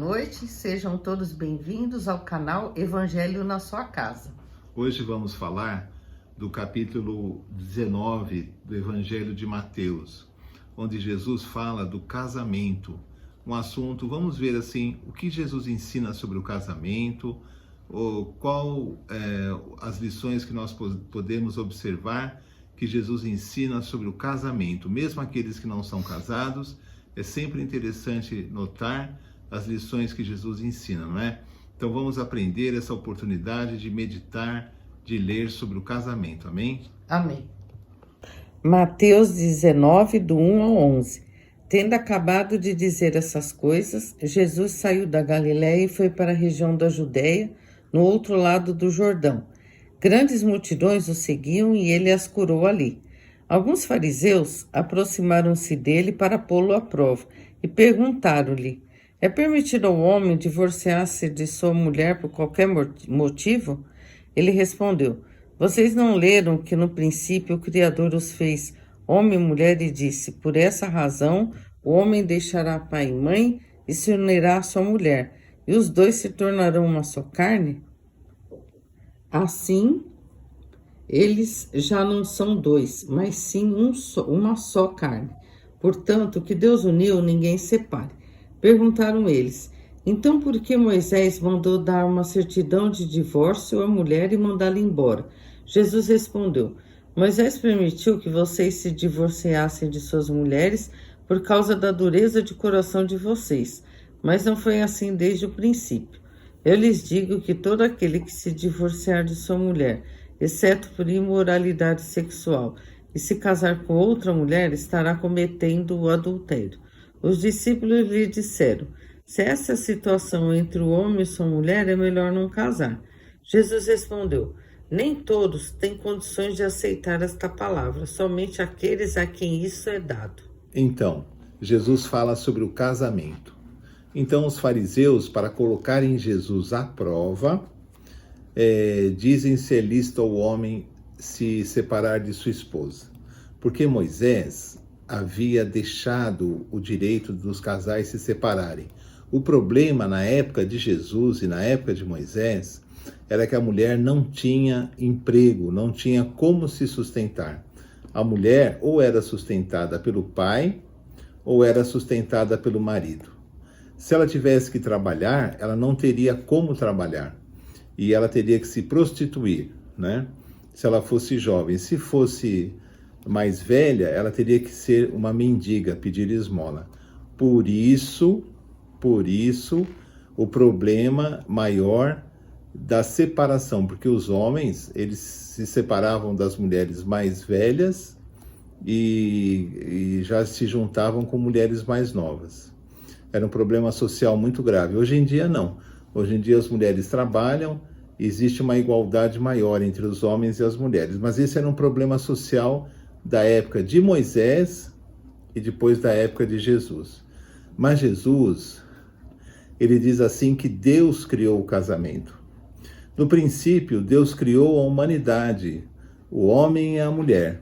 noite, sejam todos bem-vindos ao canal Evangelho na sua casa. Hoje vamos falar do capítulo 19 do Evangelho de Mateus, onde Jesus fala do casamento, um assunto, vamos ver assim, o que Jesus ensina sobre o casamento, as lições que nós podemos observar que Jesus ensina sobre o casamento, mesmo aqueles que não são casados. É sempre interessante notar as lições que Jesus ensina, não é? Então vamos aprender essa oportunidade de meditar, de ler sobre o casamento, amém? Amém. Mateus 19, do 1 ao 11. Tendo acabado de dizer essas coisas, Jesus saiu da Galiléia e foi para a região da Judéia, no outro lado do Jordão. Grandes multidões o seguiam e ele as curou ali. Alguns fariseus aproximaram-se dele para pô-lo à prova e perguntaram-lhe: é permitido ao homem divorciar-se de sua mulher por qualquer motivo? Ele respondeu: vocês não leram que no princípio o Criador os fez homem e mulher e disse: por essa razão o homem deixará pai e mãe e se unirá à sua mulher, e os dois se tornarão uma só carne? Assim, eles já não são dois, mas sim uma só carne. Portanto, o que Deus uniu, ninguém separe. Perguntaram eles: então por que Moisés mandou dar uma certidão de divórcio à mulher e mandá-la embora? Jesus respondeu: Moisés permitiu que vocês se divorciassem de suas mulheres por causa da dureza de coração de vocês, mas não foi assim desde o princípio. Eu lhes digo que todo aquele que se divorciar de sua mulher, exceto por imoralidade sexual, e se casar com outra mulher, estará cometendo o adultério. Os discípulos lhe disseram: se essa é a situação entre o homem e sua mulher, é melhor não casar. Jesus respondeu: nem todos têm condições de aceitar esta palavra, somente aqueles a quem isso é dado. Então, Jesus fala sobre o casamento. Então, os fariseus, para colocarem Jesus à prova, dizem se é lícito ao homem se separar de sua esposa. Porque Moisés havia deixado o direito dos casais se separarem. O problema na época de Jesus e na época de Moisés era que a mulher não tinha emprego, não tinha como se sustentar. A mulher ou era sustentada pelo pai ou era sustentada pelo marido. Se ela tivesse que trabalhar, ela não teria como trabalhar. E ela teria que se prostituir, né? Se ela fosse jovem. Se fosse mais velha, ela teria que ser uma mendiga, pedir esmola. Por isso, o problema maior da separação, porque os homens, eles se separavam das mulheres mais velhas e já se juntavam com mulheres mais novas. Era um problema social muito grave. Hoje em dia, não. Hoje em dia, as mulheres trabalham, existe uma igualdade maior entre os homens e as mulheres. Mas esse era um problema social da época de Moisés e depois da época de Jesus. Mas Jesus, ele diz assim que Deus criou o casamento. No princípio, Deus criou a humanidade, o homem e a mulher.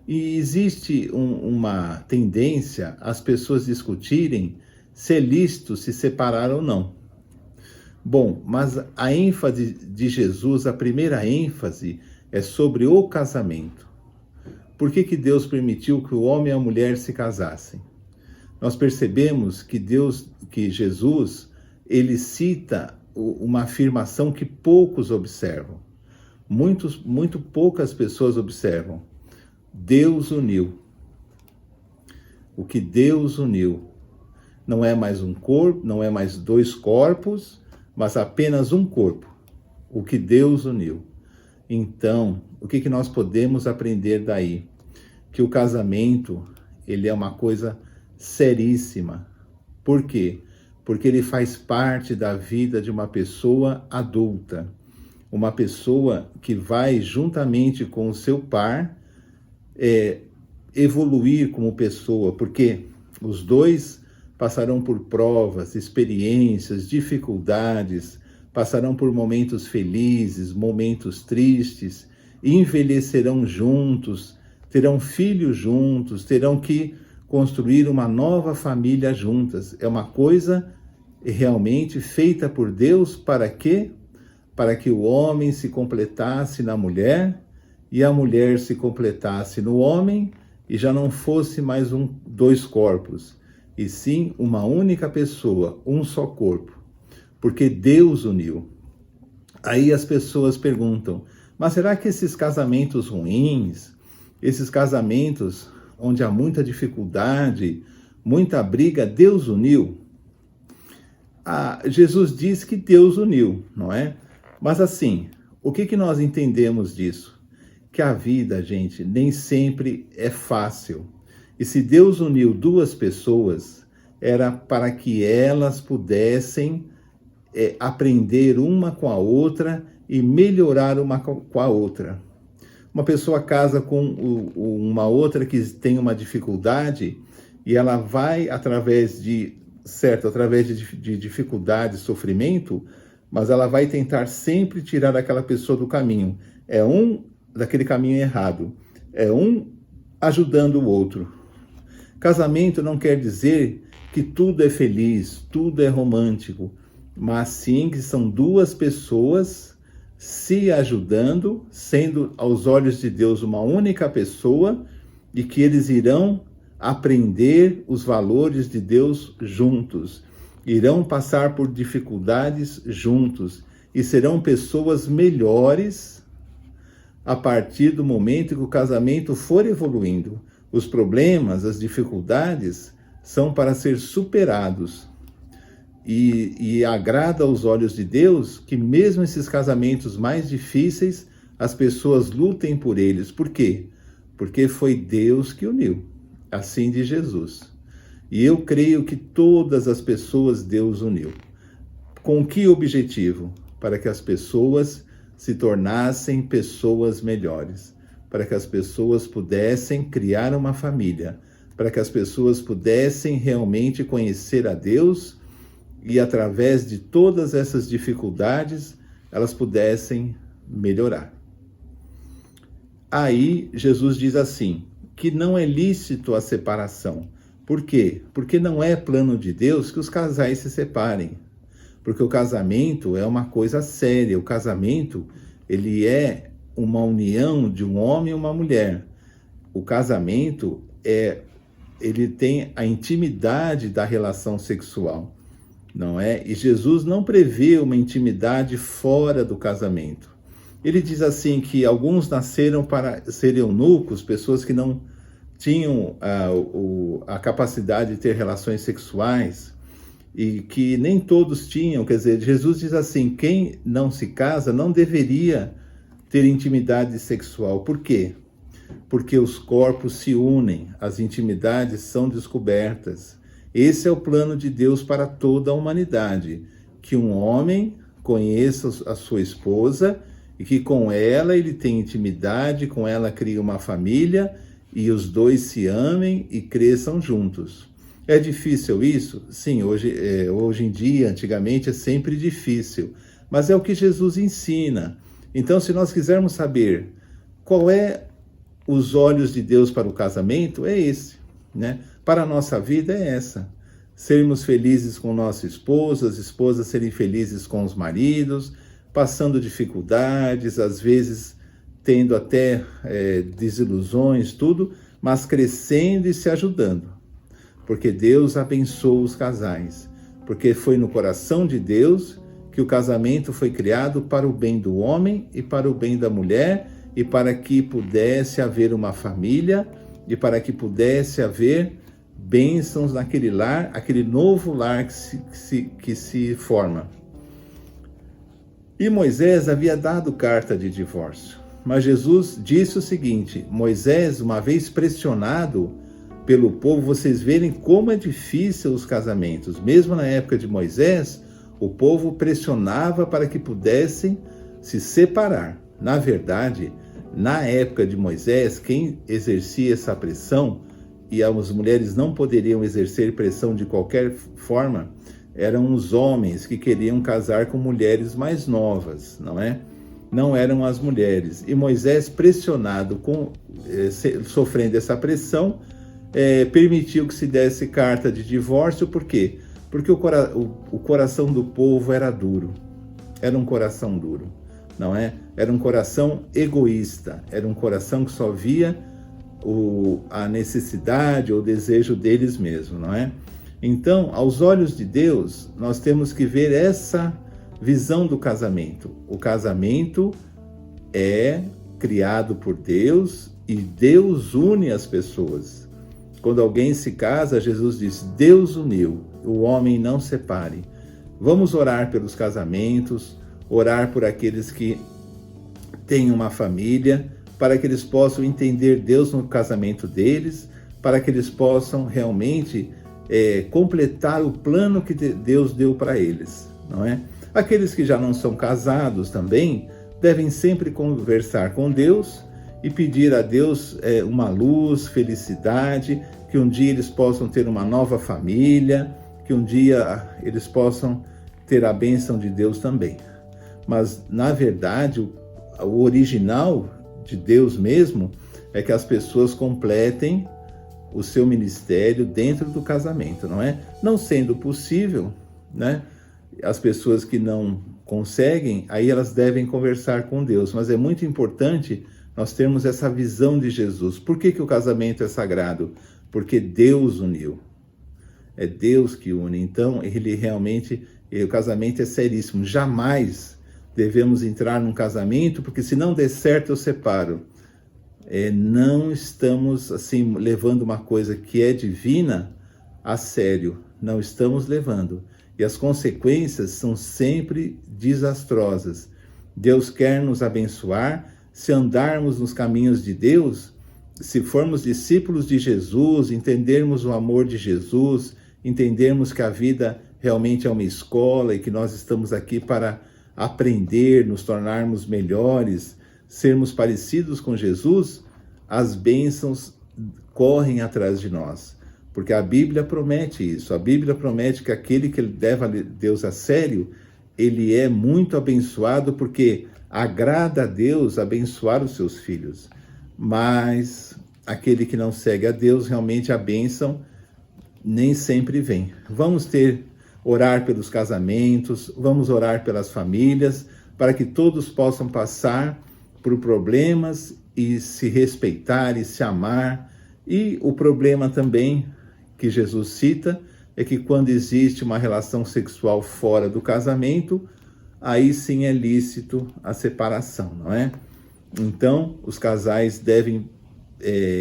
E existe uma tendência as pessoas discutirem se é lícito se separar ou não. Bom, mas a ênfase de Jesus, a primeira ênfase, é sobre o casamento. Por que Deus permitiu que o homem e a mulher se casassem? Nós percebemos que Jesus, ele cita uma afirmação que poucos observam. Muito poucas pessoas observam. Deus uniu. O que Deus uniu não é mais um corpo, não é mais dois corpos, mas apenas um corpo. O que Deus uniu. Então, o que nós podemos aprender daí? Que o casamento, ele é uma coisa seríssima. Por quê? Porque ele faz parte da vida de uma pessoa adulta. Uma pessoa que vai, juntamente com o seu par, evoluir como pessoa, porque os dois passarão por provas, experiências, dificuldades, passarão por momentos felizes, momentos tristes, envelhecerão juntos, terão filhos juntos, terão que construir uma nova família juntas. É uma coisa realmente feita por Deus para quê? Para que o homem se completasse na mulher e a mulher se completasse no homem e já não fosse mais dois corpos, e sim uma única pessoa, um só corpo, porque Deus uniu. Aí as pessoas perguntam, mas será que esses casamentos ruins, esses casamentos onde há muita dificuldade, muita briga, Deus uniu? Jesus diz que Deus uniu, não é? Mas assim, o que nós entendemos disso? Que a vida, gente, nem sempre é fácil. E se Deus uniu duas pessoas, era para que elas pudessem aprender uma com a outra e melhorar uma com a outra. Uma pessoa casa com uma outra que tem uma dificuldade e ela vai através de dificuldade, sofrimento, mas ela vai tentar sempre tirar aquela pessoa do caminho. Daquele caminho errado. É um ajudando o outro. Casamento não quer dizer que tudo é feliz, tudo é romântico, mas sim que são duas pessoas se ajudando, sendo aos olhos de Deus uma única pessoa, e que eles irão aprender os valores de Deus juntos, irão passar por dificuldades juntos e serão pessoas melhores a partir do momento que o casamento for evoluindo. Os problemas, as dificuldades são para ser superados. E agrada aos olhos de Deus que mesmo esses casamentos mais difíceis, as pessoas lutem por eles. Por quê? Porque foi Deus que uniu, assim de Jesus. E eu creio que todas as pessoas Deus uniu. Com que objetivo? Para que as pessoas se tornassem pessoas melhores, para que as pessoas pudessem criar uma família, para que as pessoas pudessem realmente conhecer a Deus e através de todas essas dificuldades, elas pudessem melhorar. Aí Jesus diz assim, que não é lícito a separação. Por quê? Porque não é plano de Deus que os casais se separem. Porque o casamento é uma coisa séria. O casamento, ele é uma união de um homem e uma mulher. O casamento, ele tem a intimidade da relação sexual, não é? E Jesus não prevê uma intimidade fora do casamento. Ele diz assim que alguns nasceram para ser eunucos, pessoas que não tinham a capacidade de ter relações sexuais, e que nem todos tinham. Quer dizer, Jesus diz assim, quem não se casa não deveria ter intimidade sexual. Por quê? Porque os corpos se unem, as intimidades são descobertas. Esse é o plano de Deus para toda a humanidade, que um homem conheça a sua esposa e que com ela ele tenha intimidade, com ela crie uma família e os dois se amem e cresçam juntos. É difícil isso? Sim, hoje em dia, antigamente, é sempre difícil, mas é o que Jesus ensina. Então, se nós quisermos saber qual é os olhos de Deus para o casamento, é esse, né? Para a nossa vida é essa. Sermos felizes com nossa esposa, as esposas serem felizes com os maridos, passando dificuldades, às vezes tendo até desilusões, tudo, mas crescendo e se ajudando. Porque Deus abençoa os casais. Porque foi no coração de Deus que o casamento foi criado para o bem do homem e para o bem da mulher, e para que pudesse haver uma família, e para que pudesse haver bênçãos naquele lar, aquele novo lar que se forma. E Moisés havia dado carta de divórcio. Mas Jesus disse o seguinte, Moisés, uma vez pressionado pelo povo, vocês verem como é difícil os casamentos. Mesmo na época de Moisés, o povo pressionava para que pudessem se separar. Na verdade, na época de Moisés, quem exercia essa pressão, e as mulheres não poderiam exercer pressão de qualquer forma, eram os homens que queriam casar com mulheres mais novas, não é? Não eram as mulheres. E Moisés, pressionado, sofrendo essa pressão, permitiu que se desse carta de divórcio. Por quê? Porque o coração do povo era duro, era um coração duro, não é? Era um coração egoísta, era um coração que só via a necessidade ou o desejo deles mesmos, não é? Então, aos olhos de Deus, nós temos que ver essa visão do casamento. O casamento é criado por Deus e Deus une as pessoas. Quando alguém se casa, Jesus diz: Deus uniu, o homem não separe. Vamos orar pelos casamentos, orar por aqueles que têm uma família, para que eles possam entender Deus no casamento deles, para que eles possam realmente completar o plano que Deus deu para eles, não é? Aqueles que já não são casados também devem sempre conversar com Deus e pedir a Deus uma luz, felicidade, que um dia eles possam ter uma nova família, que um dia eles possam ter a bênção de Deus também. Mas, na verdade, o original de Deus mesmo é que as pessoas completem o seu ministério dentro do casamento, não é? Não sendo possível, né? As pessoas que não conseguem, aí elas devem conversar com Deus. Mas é muito importante nós termos essa visão de Jesus. Por que o casamento é sagrado? Porque Deus uniu. É Deus que une. Então, o casamento é seríssimo. Jamais devemos entrar num casamento, porque se não der certo, eu separo. Não estamos assim levando uma coisa que é divina a sério. Não estamos levando. E as consequências são sempre desastrosas. Deus quer nos abençoar. Se andarmos nos caminhos de Deus, se formos discípulos de Jesus, entendermos o amor de Jesus, entendermos que a vida realmente é uma escola e que nós estamos aqui para aprender, nos tornarmos melhores, sermos parecidos com Jesus, as bênçãos correm atrás de nós. Porque a Bíblia promete isso. A Bíblia promete que aquele que leva Deus a sério, ele é muito abençoado, porque agrada a Deus abençoar os seus filhos. Mas aquele que não segue a Deus, realmente a bênção nem sempre vem. Vamos orar pelos casamentos, vamos orar pelas famílias, para que todos possam passar por problemas e se respeitar e se amar. E o problema também que Jesus cita é que quando existe uma relação sexual fora do casamento, aí sim é lícito a separação, não é? Então, os casais devem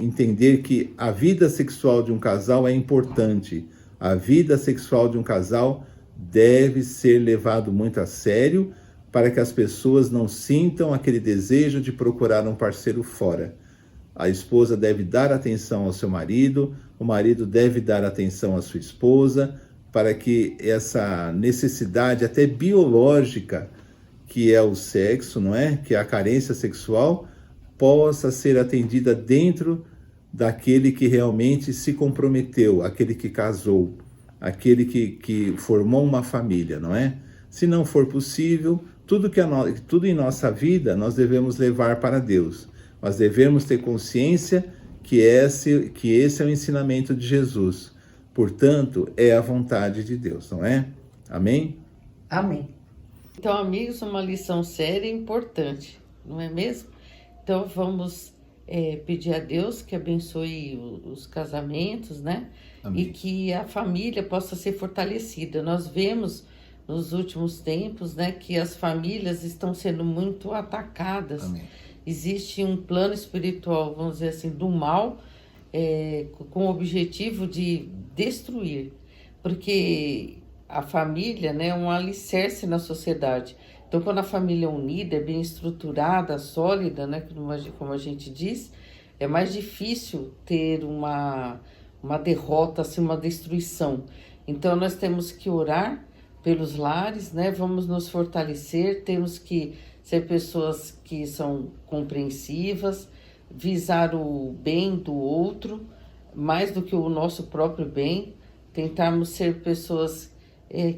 entender que a vida sexual de um casal é importante. A vida sexual de um casal deve ser levado muito a sério, para que as pessoas não sintam aquele desejo de procurar um parceiro fora. A esposa deve dar atenção ao seu marido, o marido deve dar atenção à sua esposa, para que essa necessidade até biológica, que é o sexo, não é? Que é a carência sexual, possa ser atendida dentro daquele que realmente se comprometeu, aquele que casou, aquele que formou uma família, não é? Se não for possível, tudo em nossa vida nós devemos levar para Deus. Mas devemos ter consciência que esse é o ensinamento de Jesus. Portanto, é a vontade de Deus, não é? Amém? Amém. Então, amigos, uma lição séria e importante, não é mesmo? Então, vamos pedir a Deus que abençoe os casamentos, né? Amém. E que a família possa ser fortalecida. Nós vemos nos últimos tempos, né, que as famílias estão sendo muito atacadas. Amém. Existe um plano espiritual, vamos dizer assim, do mal, com o objetivo de destruir, porque a família, né, é um alicerce na sociedade. Então, quando a família é unida, é bem estruturada, sólida, né, como a gente diz, é mais difícil ter uma derrota, assim, uma destruição. Então, nós temos que orar pelos lares, né? Vamos nos fortalecer, temos que ser pessoas que são compreensivas, visar o bem do outro, mais do que o nosso próprio bem, tentarmos ser pessoas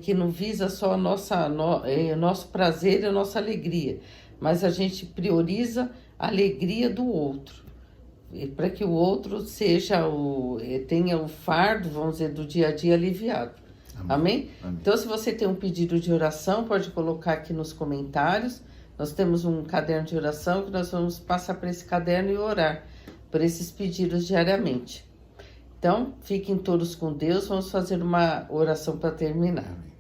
que não visa só nosso prazer e a nossa alegria, mas a gente prioriza a alegria do outro, para que o outro tenha o fardo, vamos dizer, do dia a dia aliviado. Amém? Então, se você tem um pedido de oração, pode colocar aqui nos comentários. Nós temos um caderno de oração que nós vamos passar para esse caderno e orar por esses pedidos diariamente. Então, fiquem todos com Deus. Vamos fazer uma oração para terminar. Amém.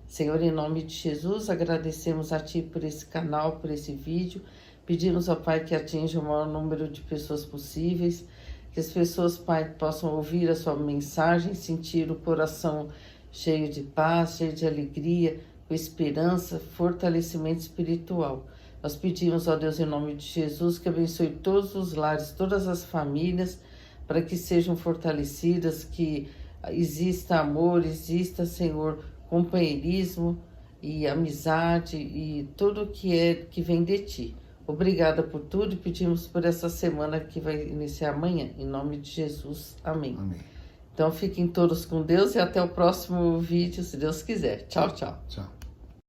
Senhor, em nome de Jesus, agradecemos a Ti por esse canal, por esse vídeo. Pedimos ao Pai que atinja o maior número de pessoas possíveis. Que as pessoas, Pai, possam ouvir a Sua mensagem, sentir o coração cheio de paz, cheio de alegria, com esperança, fortalecimento espiritual. Nós pedimos, ó Deus, em nome de Jesus, que abençoe todos os lares, todas as famílias, para que sejam fortalecidas, que exista amor, exista, Senhor, companheirismo e amizade e tudo que vem de Ti. Obrigada por tudo e pedimos por essa semana que vai iniciar amanhã. Em nome de Jesus. Amém. Amém. Então fiquem todos com Deus e até o próximo vídeo, se Deus quiser. Tchau, tchau. Tchau.